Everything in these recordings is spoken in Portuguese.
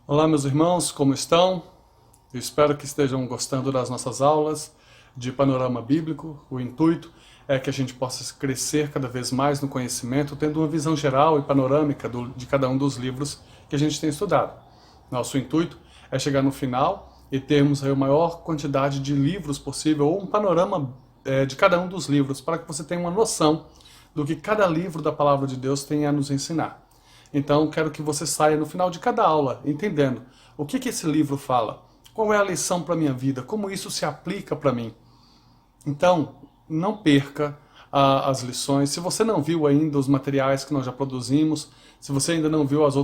Olá, meus irmãos, como estão? Eu espero que estejam gostando das nossas aulas de panorama bíblico. O intuito é que a gente possa crescer cada vez mais no conhecimento, tendo uma visão geral e panorâmica de cada um dos livros que a gente tem estudado. Nosso intuito é chegar no final e termos aí a maior quantidade de livros possível, ou um panorama de cada um dos livros, para que você tenha uma noção do que cada livro da Palavra de Deus tem a nos ensinar. Então, quero que você saia no final de cada aula entendendo o que esse livro fala, qual é a lição para a minha vida, como isso se aplica para mim. Então, não perca as lições. Se você não viu ainda os materiais que nós já produzimos, se você ainda não viu os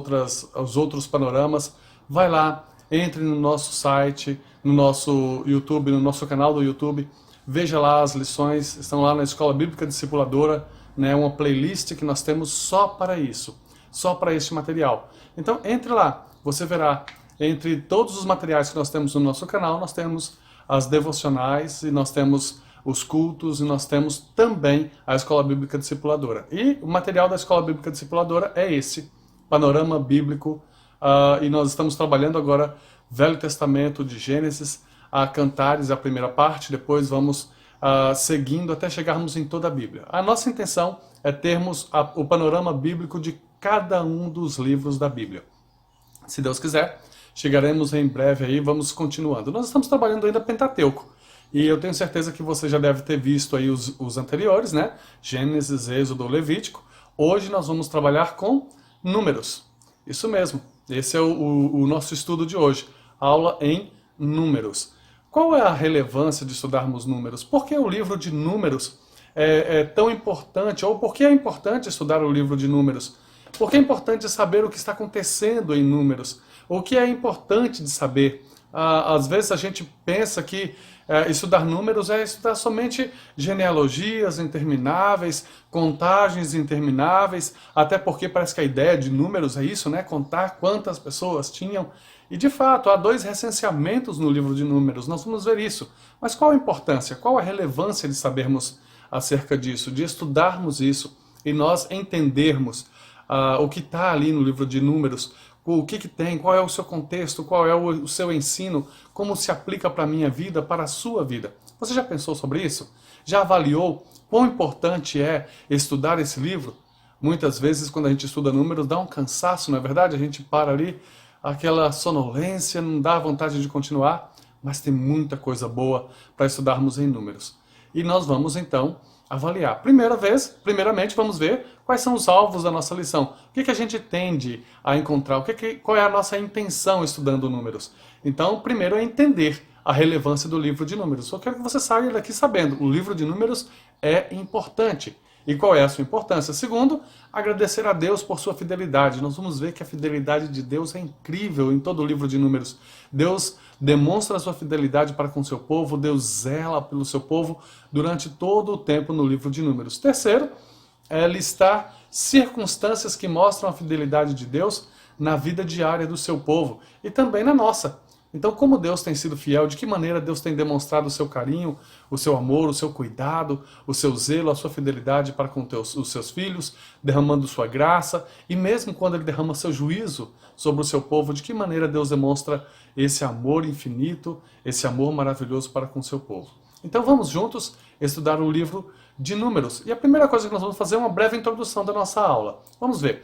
outros panoramas, vai lá, entre no nosso site, no nosso YouTube, no nosso canal do YouTube, veja lá as lições, estão lá na Escola Bíblica Discipuladora, né, uma playlist que nós temos só para isso. Só para este material. Então entre lá, você verá, entre todos os materiais que nós temos no nosso canal, nós temos as devocionais, e nós temos os cultos, e nós temos também a Escola Bíblica Discipuladora. E o material da Escola Bíblica Discipuladora é esse, Panorama Bíblico, e nós estamos trabalhando agora Velho Testamento, de Gênesis a Cantares, a primeira parte, depois vamos seguindo até chegarmos em toda a Bíblia. A nossa intenção é termos o panorama bíblico de cada um dos livros da Bíblia. Se Deus quiser, chegaremos em breve aí, vamos continuando. Nós estamos trabalhando ainda Pentateuco, e eu tenho certeza que você já deve ter visto aí os anteriores, né? Gênesis, Êxodo, Levítico. Hoje nós vamos trabalhar com Números. Isso mesmo, esse é o nosso estudo de hoje, aula em Números. Qual é a relevância de estudarmos Números? Por que o livro de Números é tão importante, ou por que é importante estudar o livro de Números? Porque é importante saber o que está acontecendo em Números. O que é importante de saber? Às vezes a gente pensa que estudar Números é estudar somente genealogias intermináveis, contagens intermináveis, até porque parece que a ideia de Números é isso, né? Contar quantas pessoas tinham. E de fato, há 2 recenseamentos no livro de Números, nós vamos ver isso. Mas qual a importância, qual a relevância de sabermos acerca disso, de estudarmos isso e nós entendermos o que está ali no livro de Números, o que tem, qual é o seu contexto, qual é o seu ensino, como se aplica para a minha vida, para a sua vida. Você já pensou sobre isso? Já avaliou quão importante é estudar esse livro? Muitas vezes, quando a gente estuda Números, dá um cansaço, não é verdade? A gente para ali, aquela sonolência, não dá vontade de continuar, mas tem muita coisa boa para estudarmos em Números. E nós vamos, então, avaliar. Primeiramente, vamos ver quais são os alvos da nossa lição. O que a gente tende a encontrar? Qual é a nossa intenção estudando Números? Então, primeiro é entender a relevância do livro de Números. Só quero que você saia daqui sabendo, o livro de Números é importante. E qual é a sua importância? Segundo, agradecer a Deus por sua fidelidade. Nós vamos ver que a fidelidade de Deus é incrível em todo o livro de Números. Deus demonstra a sua fidelidade para com o seu povo, Deus zela pelo seu povo durante todo o tempo no livro de Números. Terceiro, é listar circunstâncias que mostram a fidelidade de Deus na vida diária do seu povo e também na nossa. Então, como Deus tem sido fiel, de que maneira Deus tem demonstrado o seu carinho, o seu amor, o seu cuidado, o seu zelo, a sua fidelidade para com os seus filhos, derramando sua graça, e mesmo quando Ele derrama seu juízo sobre o seu povo, de que maneira Deus demonstra esse amor infinito, esse amor maravilhoso para com o seu povo. Então vamos juntos estudar o livro de Números. E a primeira coisa que nós vamos fazer é uma breve introdução da nossa aula. Vamos ver.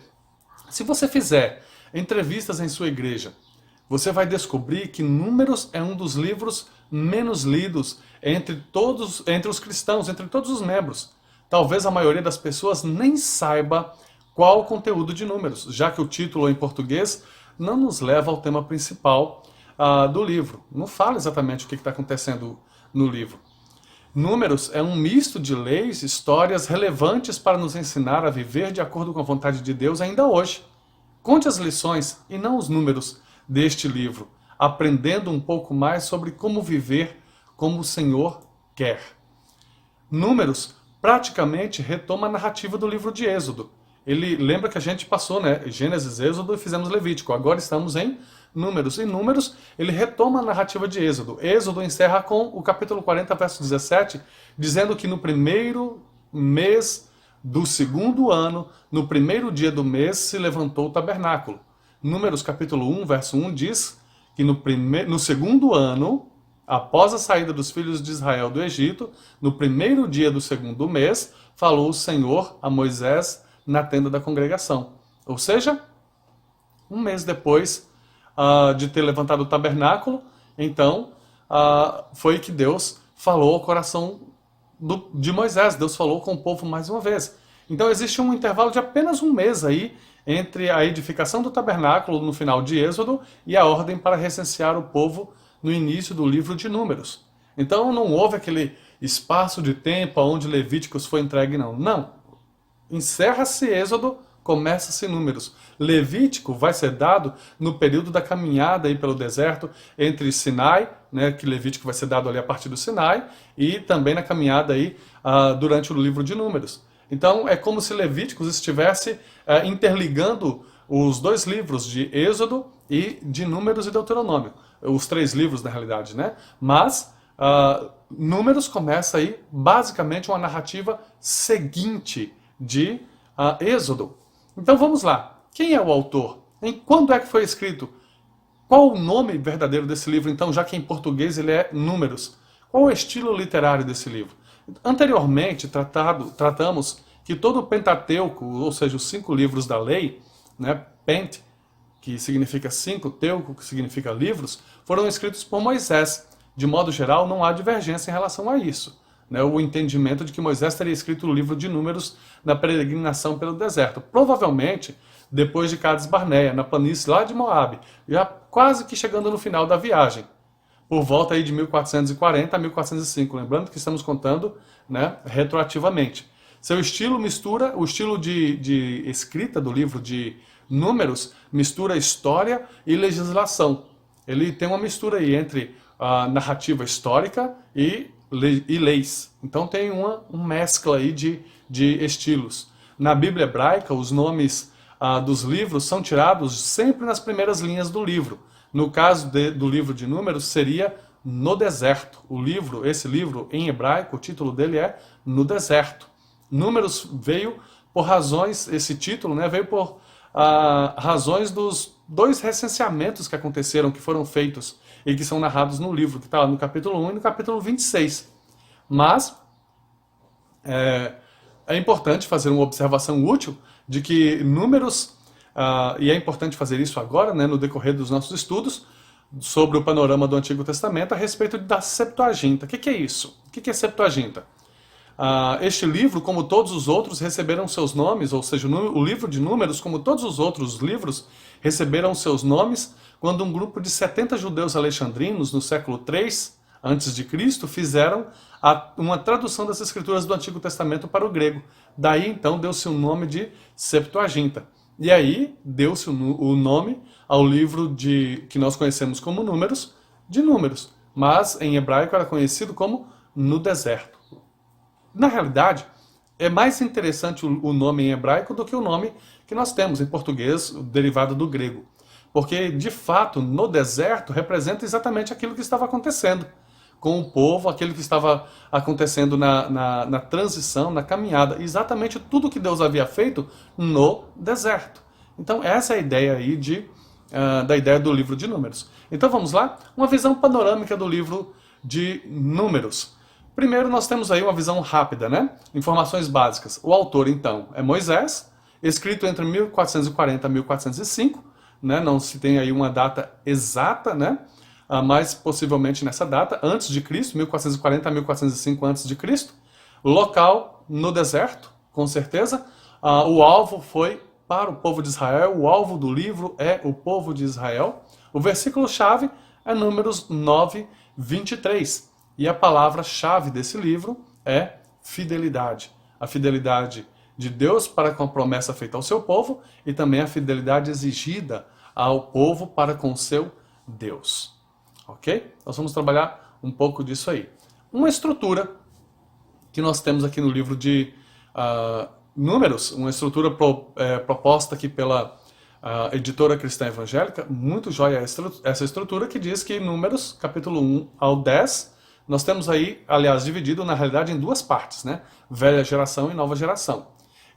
Se você fizer entrevistas em sua igreja, você vai descobrir que Números é um dos livros menos lidos entre os cristãos, entre todos os membros. Talvez a maioria das pessoas nem saiba qual o conteúdo de Números, já que o título em português não nos leva ao tema principal do livro. Não fala exatamente o que está acontecendo no livro. Números é um misto de leis, histórias relevantes para nos ensinar a viver de acordo com a vontade de Deus ainda hoje. Conte as lições e não os números deste livro, aprendendo um pouco mais sobre como viver como o Senhor quer. Números praticamente retoma a narrativa do livro de Êxodo. ele lembra que a gente passou, né, Gênesis, Êxodo e fizemos Levítico. Agora estamos em Números. Em Números, ele retoma a narrativa de Êxodo. Êxodo encerra com o capítulo 40, verso 17, dizendo que no primeiro mês do segundo ano, no primeiro dia do mês, se levantou o tabernáculo. Números capítulo 1, verso 1 diz que no segundo ano, após a saída dos filhos de Israel do Egito, no primeiro dia do segundo mês, falou o Senhor a Moisés na tenda da congregação. Ou seja, um mês depois de ter levantado o tabernáculo, então foi que Deus falou ao coração de Moisés. Deus falou com o povo mais uma vez. Então existe um intervalo de apenas um mês aí entre a edificação do tabernáculo no final de Êxodo e a ordem para recensear o povo no início do livro de Números. Então não houve aquele espaço de tempo onde Levíticos foi entregue, não. Não. Encerra-se Êxodo, começa-se Números. Levítico vai ser dado no período da caminhada aí pelo deserto entre Sinai, né, que Levítico vai ser dado ali a partir do Sinai, e também na caminhada aí durante o livro de Números. Então é como se Levíticos estivesse interligando os dois livros de Êxodo e de Números e Deuteronômio. Os três livros, na realidade, né? Mas Números começa aí basicamente uma narrativa seguinte de Êxodo. Então vamos lá. Quem é o autor? Quando é que foi escrito? Qual o nome verdadeiro desse livro, então, já que em português ele é Números? Qual o estilo literário desse livro? Anteriormente, tratamos que todo o Pentateuco, ou seja, os 5 livros da lei, né, Pent, que significa 5, Teuco, que significa livros, foram escritos por Moisés. De modo geral, não há divergência em relação a isso. Né, o entendimento de que Moisés teria escrito o livro de Números na peregrinação pelo deserto. Provavelmente, depois de Cades Barneia, na planície lá de Moabe, já quase que chegando no final da viagem. Por volta aí de 1440 a 1405, lembrando que estamos contando, né, retroativamente. Seu estilo mistura, o estilo de escrita do livro de Números, mistura história e legislação. Ele tem uma mistura aí entre a narrativa histórica e leis. Então tem uma mescla aí de estilos. Na Bíblia hebraica, os nomes dos livros são tirados sempre nas primeiras linhas do livro. No caso do livro de Números, seria No Deserto. Esse livro em hebraico, o título dele é No Deserto. Números veio por razões, esse título, né, veio por razões dos 2 recenseamentos que aconteceram, que foram feitos e que são narrados no livro, que está lá no capítulo 1 e no capítulo 26. Mas é importante fazer uma observação útil de que Números, e é importante fazer isso agora, né, no decorrer dos nossos estudos, sobre o panorama do Antigo Testamento a respeito da Septuaginta. O que é isso? O que é Septuaginta? Este livro, como todos os outros, receberam seus nomes, ou seja, o livro de Números, como todos os outros livros, receberam seus nomes quando um grupo de 70 judeus alexandrinos, no século III a.C., fizeram uma tradução das escrituras do Antigo Testamento para o grego. Daí, então, deu-se o nome de Septuaginta. E aí, deu-se o nome ao livro que nós conhecemos como Números, de Números. Mas, em hebraico, era conhecido como No Deserto. Na realidade, é mais interessante o nome em hebraico do que o nome que nós temos em português, derivado do grego. Porque, de fato, no deserto representa exatamente aquilo que estava acontecendo com o povo, aquilo que estava acontecendo na transição, na caminhada. Exatamente tudo que Deus havia feito no deserto. Então, essa é a ideia aí da ideia do livro de Números. Então, vamos lá? Uma visão panorâmica do livro de Números. Primeiro, nós temos aí uma visão rápida, né? Informações básicas. O autor, então, é Moisés, escrito entre 1440 e 1405, né? Não se tem aí uma data exata, né? Mas possivelmente nessa data, antes de Cristo, 1440 a 1405 antes de Cristo. Local, no deserto, com certeza. O alvo foi para o povo de Israel, o alvo do livro é o povo de Israel. O versículo-chave é Números 9, 23. E a palavra-chave desse livro é fidelidade. A fidelidade de Deus para com a promessa feita ao seu povo e também a fidelidade exigida ao povo para com o seu Deus. Ok? Nós vamos trabalhar um pouco disso aí. Uma estrutura que nós temos aqui no livro de Números, uma estrutura proposta aqui pela editora cristã evangélica, muito jóia essa estrutura, que diz que Números, capítulo 1 ao 10, nós temos aí, aliás, dividido na realidade em duas partes, né? Velha geração e nova geração.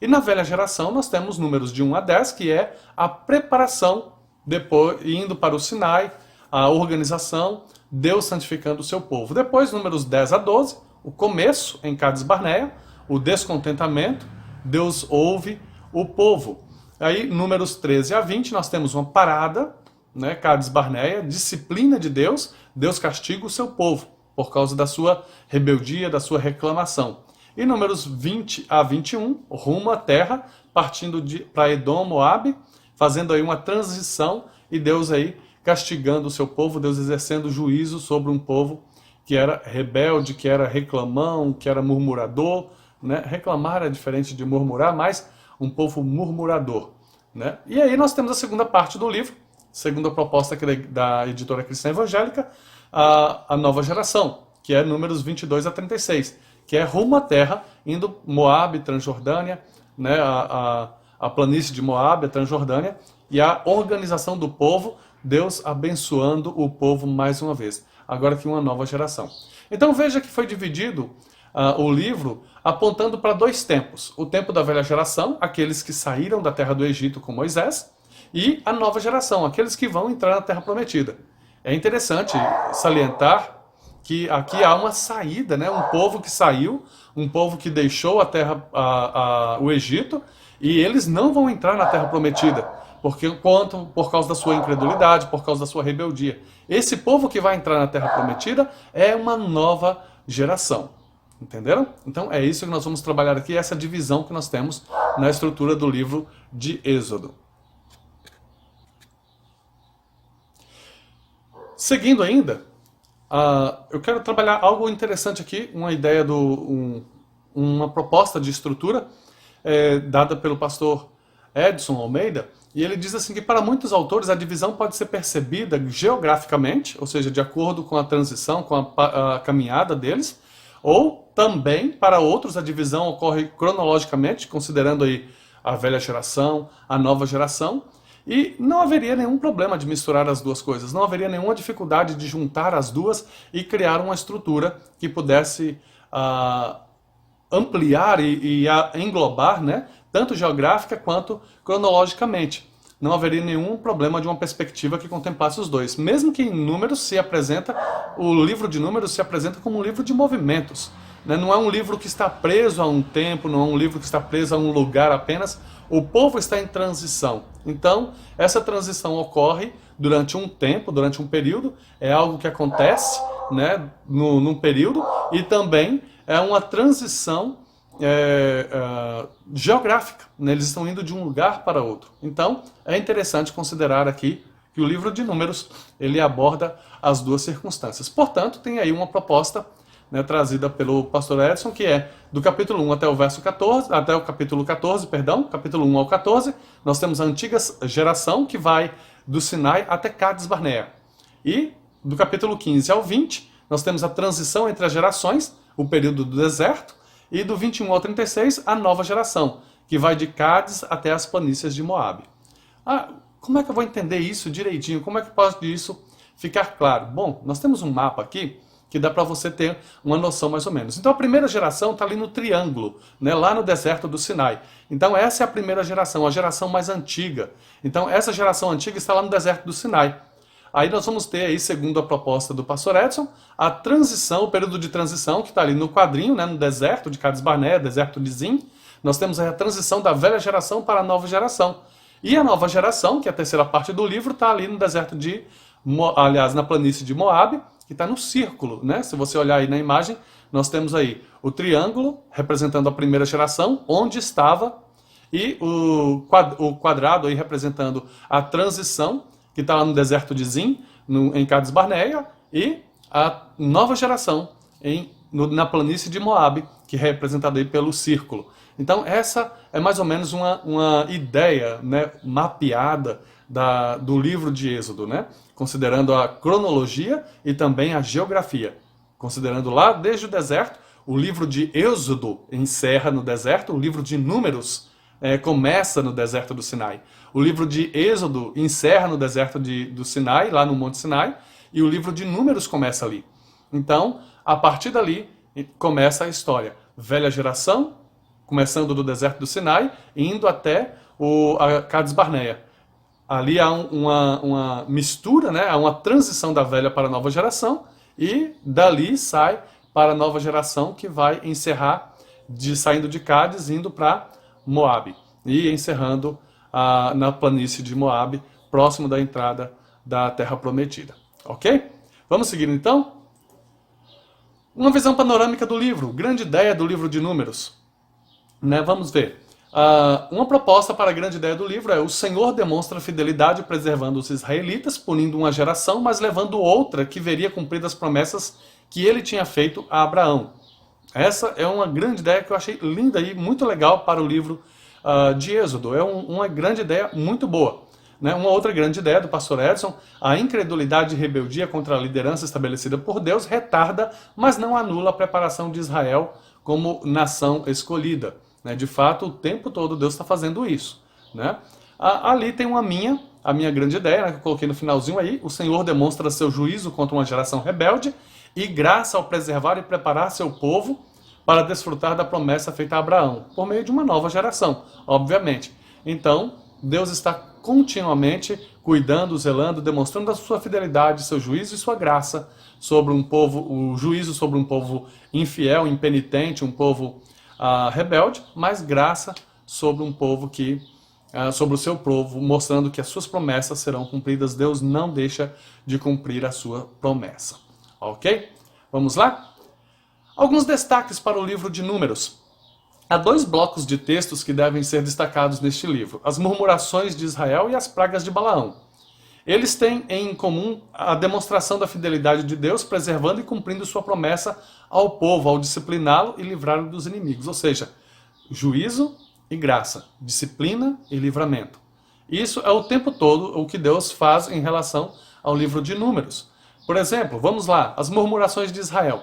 E na velha geração nós temos números de 1 a 10, que é a preparação, depois indo para o Sinai, a organização, Deus santificando o seu povo. Depois, números 10 a 12, o começo em Cades Barneia, o descontentamento, Deus ouve o povo. Aí, números 13 a 20, nós temos uma parada, né, Cades Barneia, disciplina de Deus, Deus castiga o seu povo, por causa da sua rebeldia, da sua reclamação. E números 20 a 21, rumo à terra, partindo para Edom, Moabe, fazendo aí uma transição, e Deus aí castigando o seu povo, Deus exercendo juízo sobre um povo que era rebelde, que era reclamão, que era murmurador, né? Reclamar é diferente de murmurar, mas um povo murmurador, né? E aí nós temos a segunda parte do livro, segunda proposta aqui da editora cristã evangélica, a nova geração, que é números 22 a 36, que é rumo à terra, indo Moabe, Transjordânia, né? A planície de Moabe, a Transjordânia, e a organização do povo, Deus abençoando o povo mais uma vez. Agora aqui uma nova geração. Então veja que foi dividido o livro apontando para dois tempos. O tempo da velha geração, aqueles que saíram da terra do Egito com Moisés, e a nova geração, aqueles que vão entrar na terra prometida. É interessante salientar que aqui há uma saída, né? Um povo que saiu, um povo que deixou a terra, o Egito, e eles não vão entrar na terra prometida. Por causa da sua incredulidade, por causa da sua rebeldia. Esse povo que vai entrar na Terra Prometida é uma nova geração. Entenderam? Então é isso que nós vamos trabalhar aqui, essa divisão que nós temos na estrutura do livro de Êxodo. Seguindo ainda, eu quero trabalhar algo interessante aqui, uma ideia, uma proposta de estrutura dada pelo pastor Edson Almeida, e ele diz assim que para muitos autores a divisão pode ser percebida geograficamente, ou seja, de acordo com a transição, com a caminhada deles, ou também para outros a divisão ocorre cronologicamente, considerando aí a velha geração, a nova geração, e não haveria nenhum problema de misturar as duas coisas, não haveria nenhuma dificuldade de juntar as duas e criar uma estrutura que pudesse ampliar e englobar, né, tanto geográfica quanto cronologicamente. Não haveria nenhum problema de uma perspectiva que contemplasse os dois. Mesmo que em Números o livro de Números se apresenta como um livro de movimentos, né? Não é um livro que está preso a um tempo, não é um livro que está preso a um lugar apenas. O povo está em transição. Então, essa transição ocorre durante um tempo, durante um período, é algo que acontece, né, num período, e também é uma transição geográfica, né? Eles estão indo de um lugar para outro. Então, é interessante considerar aqui que o livro de Números, ele aborda as duas circunstâncias. Portanto, tem aí uma proposta, né, trazida pelo pastor Edson, que é do capítulo 1 até o verso 14, até o capítulo 14, perdão, capítulo 1 ao 14, nós temos a antiga geração que vai do Sinai até Cades Barneia. E do capítulo 15 ao 20, nós temos a transição entre as gerações, o período do deserto, e do 21 ao 36, a nova geração, que vai de Cádiz até as planícies de Moabe. Como é que eu vou entender isso direitinho? Como é que pode isso ficar claro? Bom, nós temos um mapa aqui que dá para você ter uma noção mais ou menos. Então a primeira geração está ali no triângulo, né, lá no deserto do Sinai. Então essa é a primeira geração, a geração mais antiga. Então essa geração antiga está lá no deserto do Sinai. Aí nós vamos ter aí, segundo a proposta do pastor Edson, a transição, o período de transição, que está ali no quadrinho, né, no deserto de Cades Barneia, deserto de Zin. Nós temos aí a transição da velha geração para a nova geração. E a nova geração, que é a terceira parte do livro, está ali no deserto aliás, na planície de Moabe, que está no círculo, né? Se você olhar aí na imagem, nós temos aí o triângulo, representando a primeira geração, onde estava, e o quadrado aí representando a transição, que está lá no deserto de Zin, em Cades Barneia, e a nova geração na planície de Moabe, que é representada aí pelo círculo. Então essa é mais ou menos uma ideia, né, mapeada do livro de Êxodo, né, considerando a cronologia e também a geografia. Considerando lá, desde o deserto, O livro de Êxodo encerra no deserto, o livro de Números começa no deserto do Sinai. O livro de Êxodo encerra no deserto do Sinai, lá no Monte Sinai, e o livro de Números começa ali. Então, a partir dali, começa a história. Velha geração, começando do deserto do Sinai, indo até a Cades Barneia. Ali há uma mistura, né? Há uma transição da velha para a nova geração, e dali sai para a nova geração que vai encerrar, saindo de Cádiz, indo para Moabe, e encerrando na planície de Moabe, próximo da entrada da Terra Prometida. Ok? Vamos seguir então? Uma visão panorâmica do livro, grande ideia do livro de Números. Né? Vamos ver. Uma proposta para a grande ideia do livro é: o Senhor demonstra fidelidade preservando os israelitas, punindo uma geração, mas levando outra que veria cumpridas as promessas que ele tinha feito a Abraão. Essa é uma grande ideia que eu achei linda e muito legal para o livro de Êxodo. É uma grande ideia muito boa. Né? Uma outra grande ideia do pastor Edson: a incredulidade e rebeldia contra a liderança estabelecida por Deus retarda, mas não anula a preparação de Israel como nação escolhida. Né? De fato, o tempo todo Deus está fazendo isso. Né? Ali tem a minha grande ideia, né, que eu coloquei no finalzinho aí: o Senhor demonstra seu juízo contra uma geração rebelde e graça ao preservar e preparar seu povo para desfrutar da promessa feita a Abraão, por meio de uma nova geração, obviamente. Então, Deus está continuamente cuidando, zelando, demonstrando a sua fidelidade, seu juízo e sua graça sobre um povo, o juízo sobre um povo infiel, impenitente, um povo rebelde, mas graça sobre um povo sobre o seu povo, mostrando que as suas promessas serão cumpridas. Deus não deixa de cumprir a sua promessa. Ok? Vamos lá? Alguns destaques para o livro de Números. Há 2 blocos de textos que devem ser destacados neste livro: as murmurações de Israel e as pragas de Balaão. Eles têm em comum a demonstração da fidelidade de Deus, preservando e cumprindo sua promessa ao povo, ao discipliná-lo e livrá-lo dos inimigos. Ou seja, juízo e graça, disciplina e livramento. Isso é o tempo todo o que Deus faz em relação ao livro de Números. Por exemplo, vamos lá, as murmurações de Israel.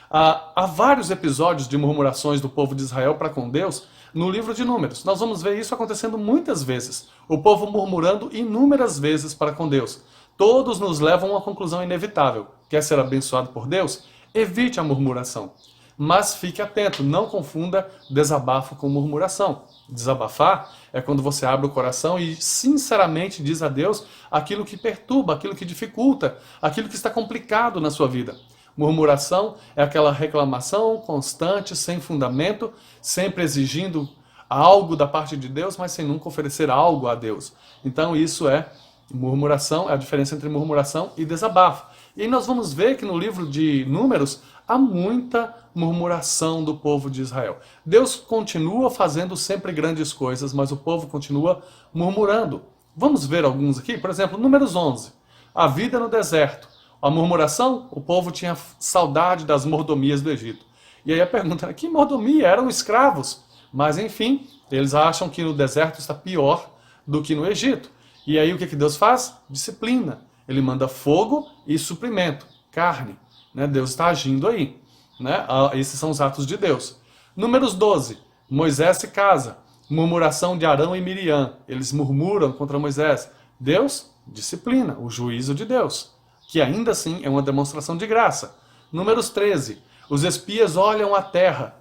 Há vários episódios de murmurações do povo de Israel para com Deus no livro de Números. Nós vamos ver isso acontecendo muitas vezes. O povo murmurando inúmeras vezes para com Deus. Todos nos levam a uma conclusão inevitável. Quer ser abençoado por Deus? Evite a murmuração. Mas fique atento, não confunda desabafo com murmuração. Desabafar é quando você abre o coração e sinceramente diz a Deus aquilo que perturba, aquilo que dificulta, aquilo que está complicado na sua vida. Murmuração é aquela reclamação constante, sem fundamento, sempre exigindo algo da parte de Deus, mas sem nunca oferecer algo a Deus. Então isso é murmuração, é a diferença entre murmuração e desabafo. E nós vamos ver que no livro de Números há muita murmuração do povo de Israel. Deus continua fazendo sempre grandes coisas, mas o povo continua murmurando. Vamos ver alguns aqui? Por exemplo, Números 11, a vida no deserto. A murmuração, o povo tinha saudade das mordomias do Egito. E aí a pergunta é: que mordomia? Eram escravos. Mas enfim, eles acham que no deserto está pior do que no Egito. E aí o que Deus faz? Disciplina. Ele manda fogo e suprimento, carne. Né? Deus está agindo aí. Né? Esses são os atos de Deus. Números 12, Moisés se casa. Murmuração de Arão e Miriam. Eles murmuram contra Moisés. Deus disciplina, o juízo de Deus, que ainda assim é uma demonstração de graça. Números 13, os espias olham a terra.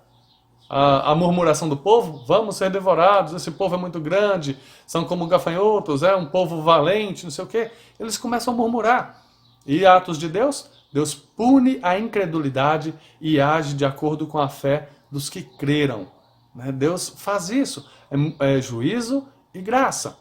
A murmuração do povo: vamos ser devorados, esse povo é muito grande, são como gafanhotos, é um povo valente, não sei o quê. Eles começam a murmurar. E atos de Deus? Deus pune a incredulidade e age de acordo com a fé dos que creram. Deus faz isso. É juízo e graça.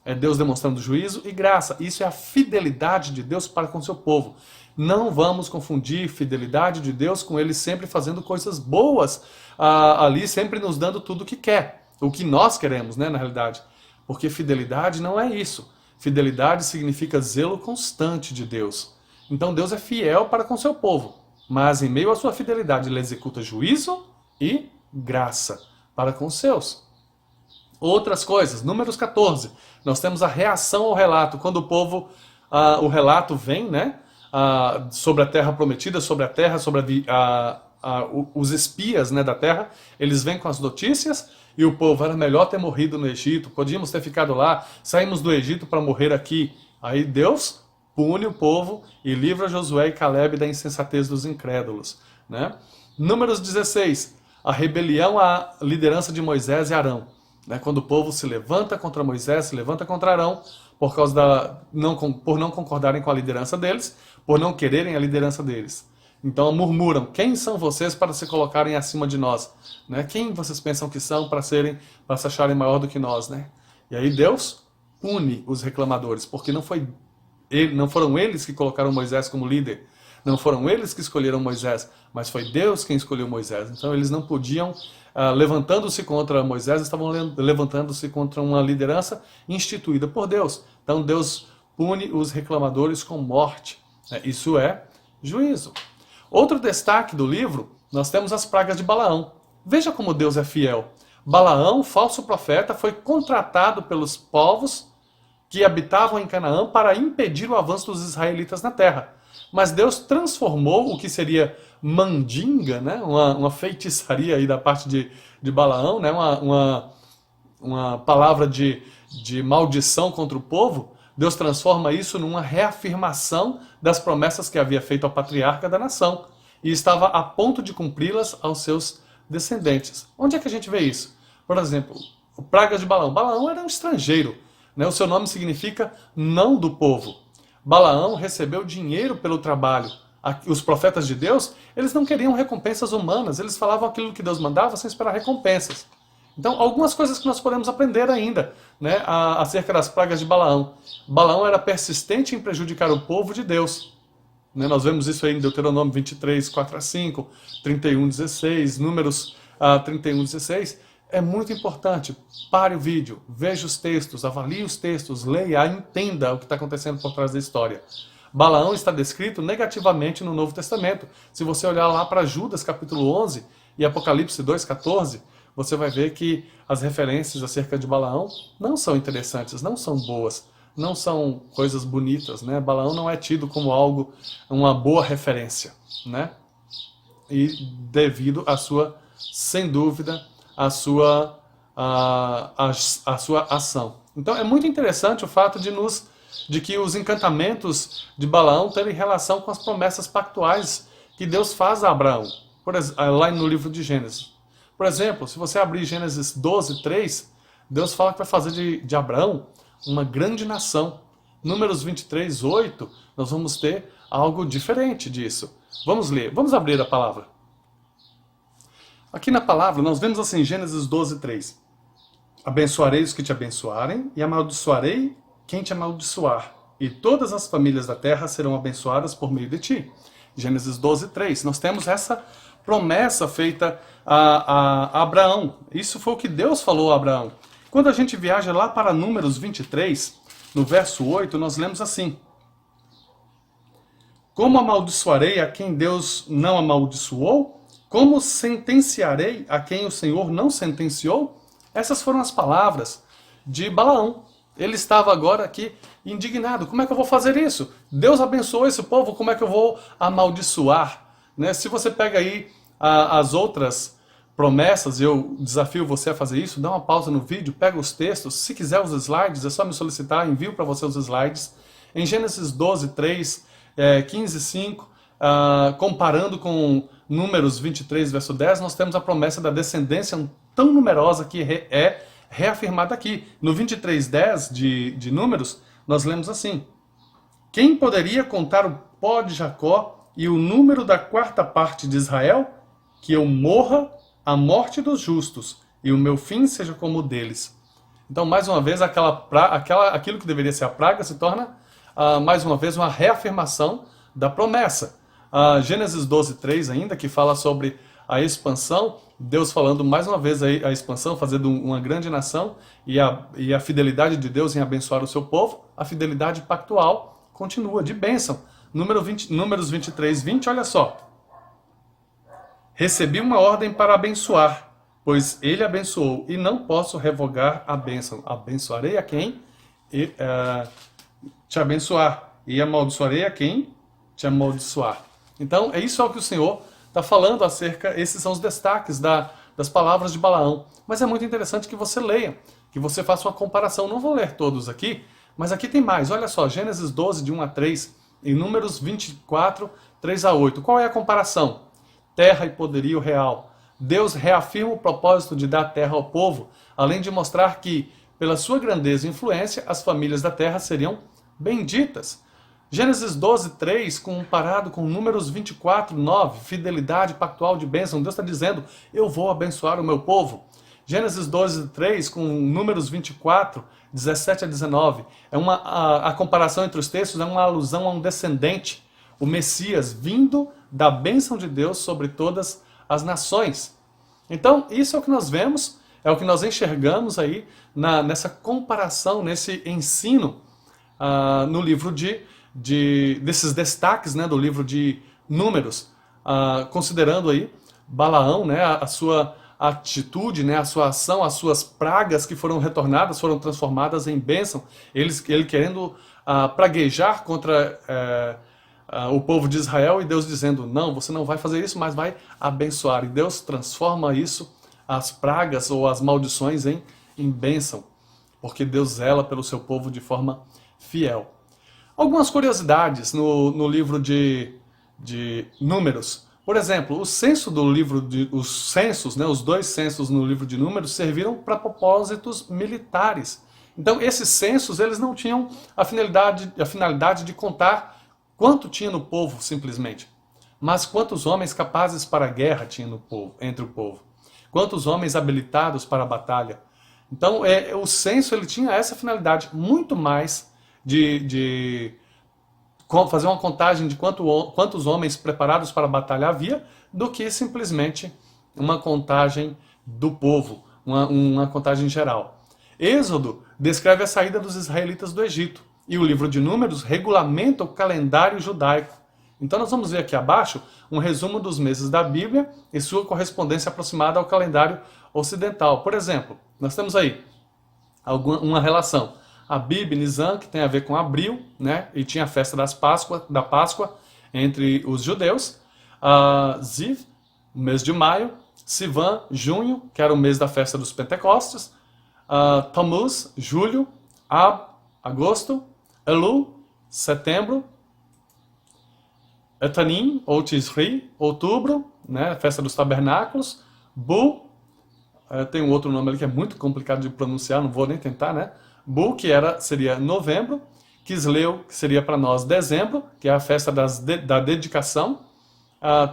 É Deus demonstrando juízo e graça. Isso é a fidelidade de Deus para com seu povo. Não vamos confundir fidelidade de Deus com Ele sempre fazendo coisas boas, ali sempre nos dando tudo o que quer, o que nós queremos, né, na realidade. Porque fidelidade não é isso. Fidelidade significa zelo constante de Deus. Então Deus é fiel para com seu povo, mas em meio à sua fidelidade Ele executa juízo e graça para com os seus. Outras coisas, Números 14, nós temos a reação ao relato, quando o relato vem, né, sobre a terra prometida, sobre a terra, sobre os espias, né, da terra, eles vêm com as notícias e o povo, era melhor ter morrido no Egito, podíamos ter ficado lá, saímos do Egito para morrer aqui. Aí Deus pune o povo e livra Josué e Caleb da insensatez dos incrédulos, né? Números 16, a rebelião à liderança de Moisés e Arão, né? Quando o povo se levanta contra Moisés, se levanta contra Arão, por não concordarem com a liderança deles, por não quererem a liderança deles. Então murmuram, quem são vocês para se colocarem acima de nós? Né? Quem vocês pensam que são para se acharem maior do que nós? Né? E aí Deus pune os reclamadores, porque não foram eles que colocaram Moisés como líder, não foram eles que escolheram Moisés, mas foi Deus quem escolheu Moisés. Então eles não podiam, levantando-se contra Moisés, estavam levantando-se contra uma liderança instituída por Deus. Então Deus pune os reclamadores com morte. Isso é juízo. Outro destaque do livro, nós temos as pragas de Balaão. Veja como Deus é fiel. Balaão, falso profeta, foi contratado pelos povos que habitavam em Canaã para impedir o avanço dos israelitas na terra. Mas Deus transformou o que seria mandinga, né? uma feitiçaria aí da parte de Balaão, né? uma palavra de maldição contra o povo. Deus transforma isso numa reafirmação das promessas que havia feito ao patriarca da nação e estava a ponto de cumpri-las aos seus descendentes. Onde é que a gente vê isso? Por exemplo, o praga de Balaão. Balaão era um estrangeiro, né? O seu nome significa não do povo. Balaão recebeu dinheiro pelo trabalho. Os profetas de Deus, eles não queriam recompensas humanas, eles falavam aquilo que Deus mandava sem esperar recompensas. Então, algumas coisas que nós podemos aprender ainda, né, acerca das pragas de Balaão. Balaão era persistente em prejudicar o povo de Deus. Né, nós vemos isso aí em Deuteronômio 23, 4 a 5, 31, 16, Números 31, 16. É muito importante. Pare o vídeo, veja os textos, avalie os textos, leia, entenda o que está acontecendo por trás da história. Balaão está descrito negativamente no Novo Testamento. Se você olhar lá para Judas, capítulo 11, e Apocalipse 2, 14... você vai ver que as referências acerca de Balaão não são interessantes, não são boas, não são coisas bonitas, né? Balaão não é tido como algo, uma boa referência, né? E devido à sua, sem dúvida, à sua ação. Então é muito interessante o fato de que os encantamentos de Balaão terem relação com as promessas pactuais que Deus faz a Abraão, lá no livro de Gênesis. Por exemplo, se você abrir Gênesis 12, 3, Deus fala que vai fazer de Abraão uma grande nação. Números 23, 8, nós vamos ter algo diferente disso. Vamos ler, vamos abrir a palavra. Aqui na palavra nós vemos assim, Gênesis 12, 3. Abençoarei os que te abençoarem e amaldiçoarei quem te amaldiçoar. E todas as famílias da terra serão abençoadas por meio de ti. Gênesis 12, 3. Nós temos essa promessa feita a Abraão. Isso foi o que Deus falou a Abraão. Quando a gente viaja lá para Números 23, no verso 8, nós lemos assim: como amaldiçoarei a quem Deus não amaldiçoou? Como sentenciarei a quem o Senhor não sentenciou? Essas foram as palavras de Balaão. Ele estava agora aqui indignado. Como é que eu vou fazer isso? Deus abençoou esse povo, como é que eu vou amaldiçoar? Né? Se você pega aí as outras promessas, eu desafio você a fazer isso, dá uma pausa no vídeo, pega os textos, se quiser os slides, é só me solicitar, envio para você os slides. Em Gênesis 12, 3, 15, 5, comparando com Números 23, verso 10, nós temos a promessa da descendência tão numerosa que é reafirmada aqui. No 23, 10 de Números, nós lemos assim: quem poderia contar o pó de Jacó e o número da quarta parte de Israel? Que eu morra a morte dos justos, e o meu fim seja como o deles. Então, mais uma vez, aquilo que deveria ser a praga se torna, mais uma vez, uma reafirmação da promessa. Gênesis 12, 3 ainda, que fala sobre a expansão, Deus falando mais uma vez aí, a expansão, fazendo uma grande nação, e a fidelidade de Deus em abençoar o seu povo, a fidelidade pactual continua, de bênção. Números 23, 20, olha só. Recebi uma ordem para abençoar, pois ele abençoou, e não posso revogar a bênção. Abençoarei a quem te abençoar, e amaldiçoarei a quem te amaldiçoar. Então, isso é o que o Senhor está falando acerca, esses são os destaques das palavras de Balaão. Mas é muito interessante que você leia, que você faça uma comparação. Não vou ler todos aqui, mas aqui tem mais. Olha só, Gênesis 12, de 1 a 3, e Números 24, 3 a 8. Qual é a comparação? Terra e poderio real. Deus reafirma o propósito de dar terra ao povo, além de mostrar que, pela sua grandeza e influência, as famílias da terra seriam benditas. Gênesis 12, 3, comparado com Números 24, 9, fidelidade pactual de bênção. Deus está dizendo, eu vou abençoar o meu povo. Gênesis 12, 3, com Números 24, 17 a 19. A comparação entre os textos é uma alusão a um descendente, o Messias, vindo da bênção de Deus sobre todas as nações. Então, isso é o que nós vemos, é o que nós enxergamos aí nessa comparação, nesse ensino no livro desses destaques, né, do livro de Números, considerando aí Balaão, né, a sua atitude, né, a sua ação, as suas pragas que foram retornadas, foram transformadas em bênção, ele querendo praguejar contra o povo de Israel, e Deus dizendo, não, você não vai fazer isso, mas vai abençoar. E Deus transforma isso, as pragas ou as maldições, em bênção, porque Deus zela pelo seu povo de forma fiel. Algumas curiosidades no livro de Números. Por exemplo, o censo do livro os censos, né, os 2 censos no livro de Números serviram para propósitos militares. Então, esses censos, eles não tinham a finalidade de contar quanto tinha no povo, simplesmente, mas quantos homens capazes para a guerra tinha entre o povo. Quantos homens habilitados para a batalha. Então, o censo ele tinha essa finalidade, muito mais de fazer uma contagem de quantos homens preparados para a batalha havia, do que simplesmente uma contagem do povo, uma contagem geral. Êxodo descreve a saída dos israelitas do Egito, e o livro de Números regulamenta o calendário judaico. Então nós vamos ver aqui abaixo um resumo dos meses da Bíblia e sua correspondência aproximada ao calendário ocidental. Por exemplo, nós temos aí uma relação. Abib, Nisan, que tem a ver com abril, né? E tinha a festa da Páscoa entre os judeus. Ziv, mês de maio. Sivan, junho, que era o mês da festa dos Pentecostes. Tammuz, julho. Ab, agosto. Elul, setembro. Etanim, ou Tisri, outubro, né? Festa dos tabernáculos. Bu, tem um outro nome ali que é muito complicado de pronunciar, não vou nem tentar, né? Bu, que seria novembro. Kisleu, que seria para nós dezembro, que é a festa da dedicação.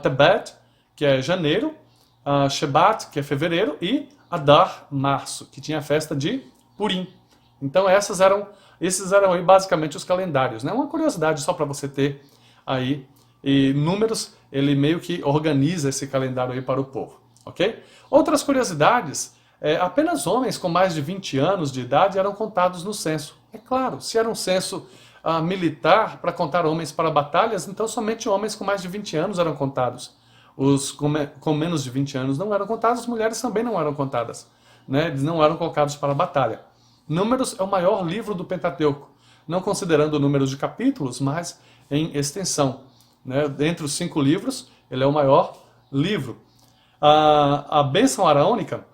Tebet, que é janeiro. Shebat, que é fevereiro. E Adar, março, que tinha a festa de Purim. Então esses eram aí basicamente os calendários, né? Uma curiosidade só para você ter aí. E Números, ele meio que organiza esse calendário aí para o povo, ok? Outras curiosidades, apenas homens com mais de 20 anos de idade eram contados no censo. É claro, se era um censo militar para contar homens para batalhas, então somente homens com mais de 20 anos eram contados. Os com menos de 20 anos não eram contados, as mulheres também não eram contadas, né? Eles não eram colocados para a batalha. Números é o maior livro do Pentateuco, não considerando números de capítulos, mas em extensão. Né? Dentre os 5 livros, ele é o maior livro. A bênção araônica,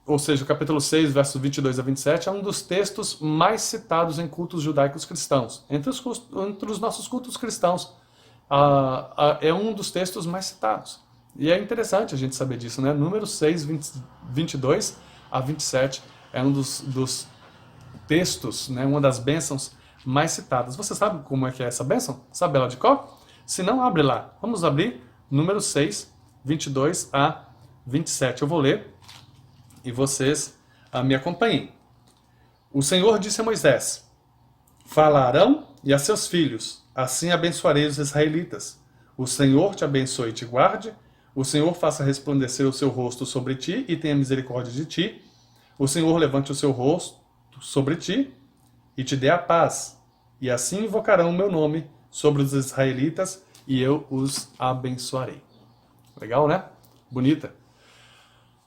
ou seja, o capítulo 6, versos 22 a 27, é um dos textos mais citados em cultos judaicos cristãos. Entre os nossos cultos cristãos, é um dos textos mais citados. E é interessante a gente saber disso, né? Números 6, 22 a 27 é um dos textos, né? Uma das bênçãos mais citadas. Você sabe como é que é essa bênção? Sabe ela de cor? Se não, abre lá. Vamos abrir Números 6, 22 a 27. Eu vou ler e vocês me acompanhem. O Senhor disse a Moisés: Fala a Arão e a seus filhos, assim abençoarei os israelitas. O Senhor te abençoe e te guarde. O Senhor faça resplandecer o seu rosto sobre ti e tenha misericórdia de ti. O Senhor levante o seu rosto sobre ti e te dê a paz. E assim invocarão o meu nome sobre os israelitas e eu os abençoarei. Legal, né? Bonita.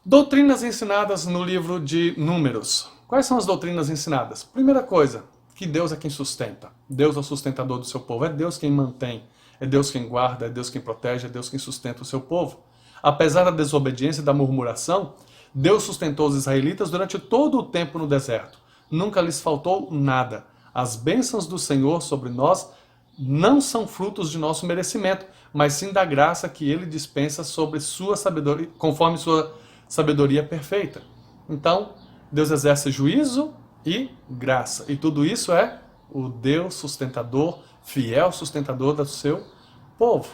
Doutrinas ensinadas no livro de Números. Quais são as doutrinas ensinadas? Primeira coisa, que Deus é quem sustenta. Deus é o sustentador do seu povo. É Deus quem mantém. É Deus quem guarda, é Deus quem protege, é Deus quem sustenta o seu povo. Apesar da desobediência e da murmuração, Deus sustentou os israelitas durante todo o tempo no deserto. Nunca lhes faltou nada. As bênçãos do Senhor sobre nós não são frutos de nosso merecimento, mas sim da graça que Ele dispensa sobre sua sabedoria, conforme sua sabedoria perfeita. Então, Deus exerce juízo e graça. E tudo isso é o Deus sustentador, fiel sustentador do seu povo.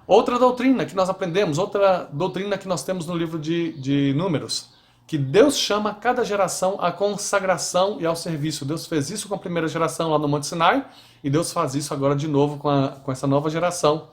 Outra doutrina que nós aprendemos, outra doutrina que nós temos no livro de Números, que Deus chama cada geração à consagração e ao serviço. Deus fez isso com a primeira geração lá no Monte Sinai, e Deus faz isso agora de novo com essa nova geração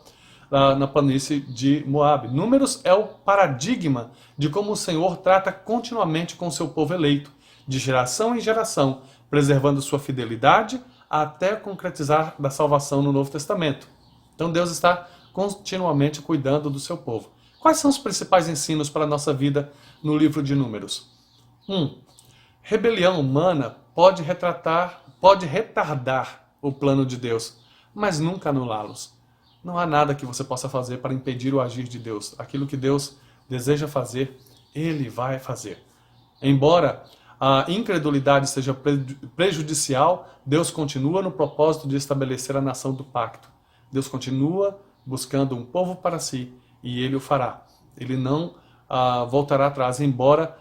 lá na planície de Moabe. Números é o paradigma de como o Senhor trata continuamente com o seu povo eleito, de geração em geração, preservando sua fidelidade até concretizar da salvação no Novo Testamento. Então Deus está continuamente cuidando do seu povo. Quais são os principais ensinos para a nossa vida no livro de Números? 1. Rebelião humana pode retardar o plano de Deus, mas nunca anulá-los. Não há nada que você possa fazer para impedir o agir de Deus. Aquilo que Deus deseja fazer, Ele vai fazer. Embora a incredulidade seja prejudicial, Deus continua no propósito de estabelecer a nação do pacto. Deus continua buscando um povo para si, e Ele o fará. Ele não voltará atrás, embora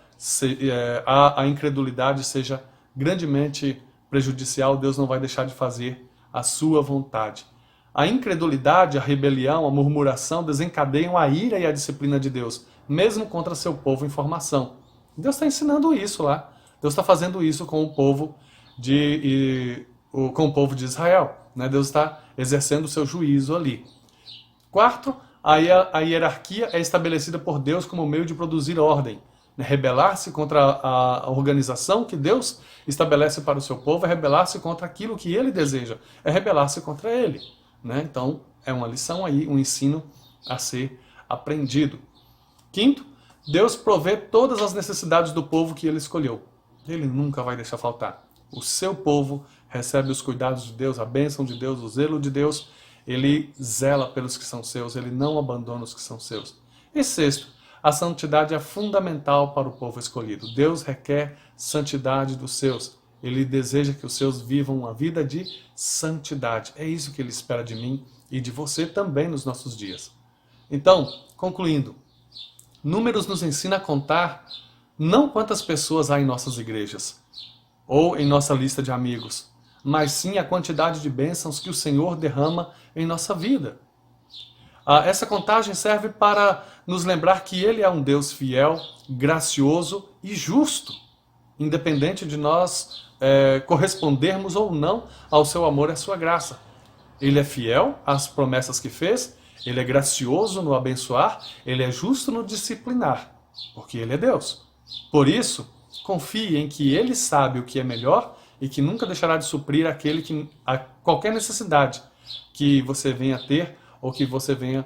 a incredulidade seja grandemente prejudicial, Deus não vai deixar de fazer a sua vontade. A incredulidade, a rebelião, a murmuração desencadeiam a ira e a disciplina de Deus, mesmo contra seu povo em formação. Deus está ensinando isso lá. Deus está fazendo isso com o povo de Israel. Né? Deus está exercendo o seu juízo ali. 4, a hierarquia é estabelecida por Deus como meio de produzir ordem. Né? Rebelar-se contra a organização que Deus estabelece para o seu povo é rebelar-se contra aquilo que Ele deseja, é rebelar-se contra Ele. Né? Então, é uma lição aí, um ensino a ser aprendido. 5, Deus provê todas as necessidades do povo que Ele escolheu. Ele nunca vai deixar faltar. O seu povo recebe os cuidados de Deus, a bênção de Deus, o zelo de Deus. Ele zela pelos que são seus, Ele não abandona os que são seus. E 6, a santidade é fundamental para o povo escolhido. Deus requer santidade dos seus. Ele deseja que os seus vivam uma vida de santidade. É isso que Ele espera de mim e de você também nos nossos dias. Então, concluindo, Números nos ensina a contar não quantas pessoas há em nossas igrejas ou em nossa lista de amigos, mas sim a quantidade de bênçãos que o Senhor derrama em nossa vida. Essa contagem serve para nos lembrar que Ele é um Deus fiel, gracioso e justo, independente de nós correspondermos ou não ao seu amor e à sua graça. Ele é fiel às promessas que fez, Ele é gracioso no abençoar, Ele é justo no disciplinar, porque Ele é Deus. Por isso, confie em que Ele sabe o que é melhor e que nunca deixará de suprir qualquer necessidade que você venha a ter ou que você venha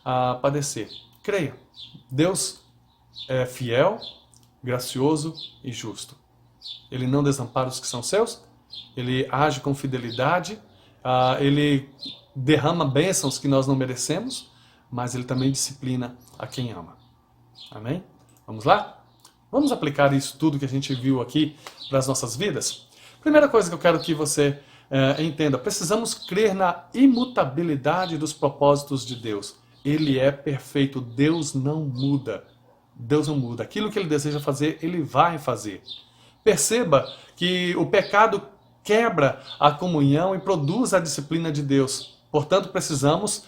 a padecer. Creia, Deus é fiel, gracioso e justo. Ele não desampara os que são seus, Ele age com fidelidade, Ele derrama bênçãos que nós não merecemos, mas Ele também disciplina a quem ama. Amém? Vamos lá? Vamos aplicar isso tudo que a gente viu aqui para as nossas vidas? Primeira coisa que eu quero que você entenda, precisamos crer na imutabilidade dos propósitos de Deus. Ele é perfeito, Deus não muda. Deus não muda. Aquilo que Ele deseja fazer, Ele vai fazer. Perceba que o pecado quebra a comunhão e produz a disciplina de Deus. Portanto, precisamos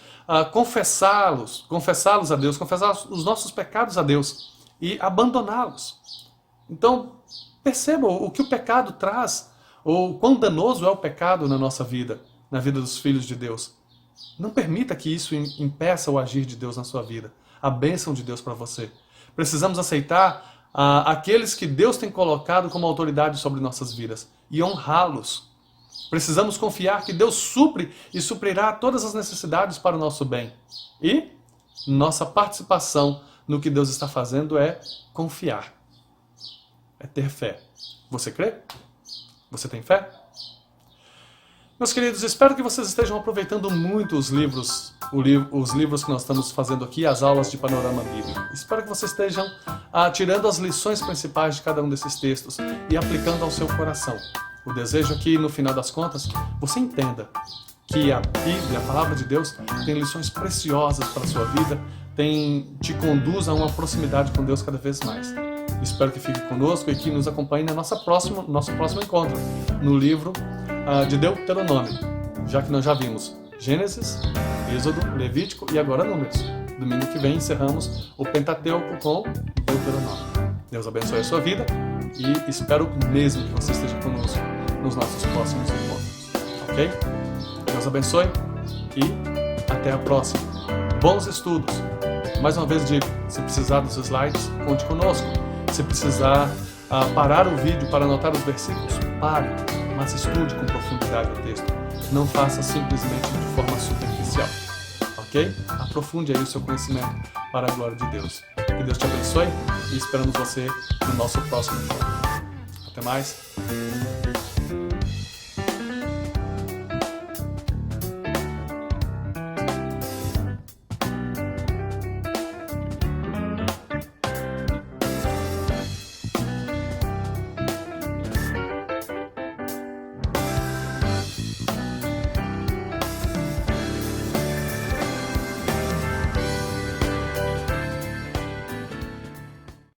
confessá-los a Deus, confessar os nossos pecados a Deus e abandoná-los. Então, perceba o que o pecado traz, ou quão danoso é o pecado na nossa vida, na vida dos filhos de Deus. Não permita que isso impeça o agir de Deus na sua vida, a bênção de Deus para você. Precisamos aceitar aqueles que Deus tem colocado como autoridade sobre nossas vidas e honrá-los. Precisamos confiar que Deus supre e suprirá todas as necessidades para o nosso bem. E nossa participação no que Deus está fazendo é confiar. É ter fé. Você crê? Você tem fé? Meus queridos, espero que vocês estejam aproveitando muito os livros que nós estamos fazendo aqui, as aulas de Panorama Bíblico. Espero que vocês estejam tirando as lições principais de cada um desses textos e aplicando ao seu coração. O desejo é que, no final das contas, você entenda que a Bíblia, a Palavra de Deus, tem lições preciosas para a sua vida, te conduz a uma proximidade com Deus cada vez mais. Espero que fique conosco e que nos acompanhe no nosso próximo encontro, no livro de Deuteronômio, já que nós já vimos Gênesis, Êxodo, Levítico e agora Números. Domingo que vem encerramos o Pentateuco com Deuteronômio. Deus abençoe a sua vida e espero mesmo que você esteja conosco nos nossos próximos encontros. Ok? Deus abençoe e até a próxima. Bons estudos! Mais uma vez digo, se precisar dos slides, conte conosco. Se precisar parar o vídeo para anotar os versículos, pare, mas estude com profundidade o texto. Não faça simplesmente de forma superficial. Ok? Aprofunde aí o seu conhecimento para a glória de Deus. Que Deus te abençoe e esperamos você no nosso próximo encontro. Até mais!